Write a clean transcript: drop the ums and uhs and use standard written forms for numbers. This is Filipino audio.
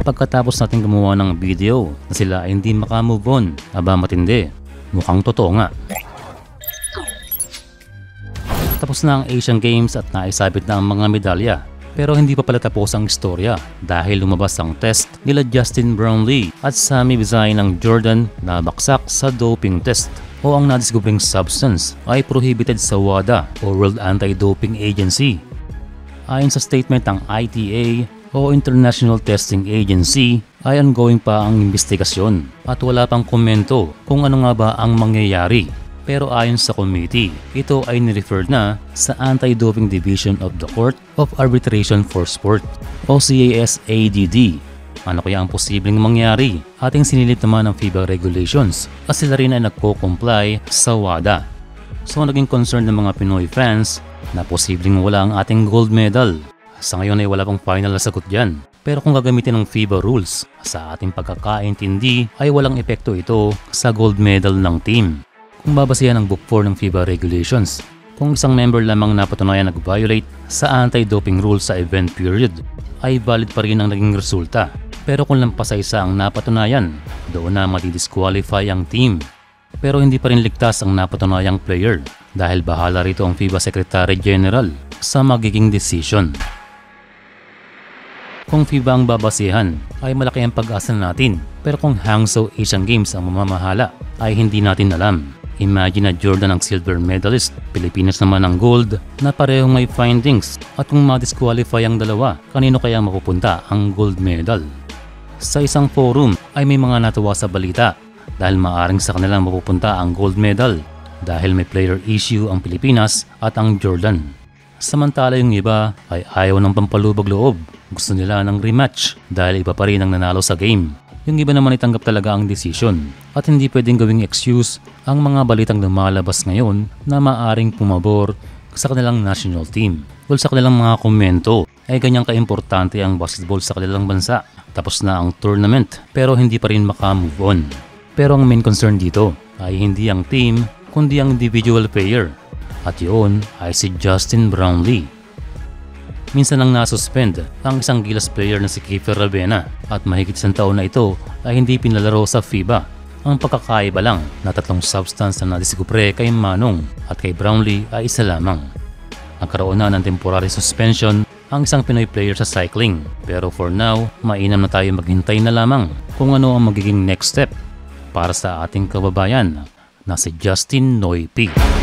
pagkatapos natin gumawa ng video na sila ay hindi makamove on. Aba matindi, mukhang totoo nga. Tapos na ang Asian Games at naisabit na ang mga medalya. Pero hindi pa pala tapos ang istorya dahil lumabas ang test nila Justin Brownlee at Sammy Vizay ng Jordan na baksak sa doping test o ang nadiskubring substance ay prohibited sa WADA o World Anti-Doping Agency. Ayon sa statement ng ITA o International Testing Agency ay ongoing pa ang investigasyon at wala pang komento kung ano nga ba ang mangyayari. Pero ayon sa committee, ito ay nirefer na sa Anti-Doping Division of the Court of Arbitration for Sport o CASADD. Ano kaya ang posibleng mangyari? Ating sinilip naman ang FIBA regulations at sila rin ay nagko-comply sa WADA. So naging concern ng mga Pinoy fans na posibleng wala ang ating gold medal. Sa ngayon ay wala pang final na sagot dyan. Pero kung gagamitin ng FIBA rules, sa ating pagkakaintindi ay walang epekto ito sa gold medal ng team. Kung babasihan ang Book 4 ng FIBA regulations, kung isang member lamang napatunayan nag-violate sa anti-doping rules sa event period, ay valid pa rin ang naging resulta. Pero kung lampas sa isa ang napatunayan, doon na madi-disqualify ang team. Pero hindi pa rin ligtas ang napatunayang player dahil bahala rito ang FIBA Secretary General sa magiging decision. Kung FIBA ang babasihan, ay malaki ang pag-asa natin. Pero kung Hangzhou Asian Games ang mamamahala, ay hindi natin alam. Imagine na Jordan ang silver medalist, Pilipinas naman ang gold na parehong may findings at kung ma-disqualify ang dalawa, kanino kaya mapupunta ang gold medal? Sa isang forum ay may mga natuwa sa balita dahil maaring sa kanilang mapupunta ang gold medal dahil may player issue ang Pilipinas at ang Jordan. Samantala yung iba ay ayaw ng pampalubag loob, gusto nila ng rematch dahil iba pa rin ang nanalo sa game. Yung iba naman itanggap talaga ang desisyon at hindi pwedeng gawing excuse ang mga balitang lumalabas ngayon na maaring pumabor sa kanilang national team. Well, sa kanilang mga komento ay ganyang kaimportante ang basketball sa kanilang bansa. Tapos na ang tournament pero hindi pa rin makamove on. Pero ang main concern dito ay hindi ang team kundi ang individual player at yun ay si Justin Brownlee. Minsan lang nasuspend ang isang Gilas player na si Kiefer Ravena at mahigit isang taon na ito ay hindi pinalaro sa FIBA. Ang pagkakaiba lang na tatlong substance na nadiskubre kay Manong at kay Brownlee ay isa lamang. Nagkaroon na ng temporary suspension ang isang Pinoy player sa cycling. Pero for now, mainam na tayo maghintay na lamang kung ano ang magiging next step para sa ating kababayan na si Justin Noypi.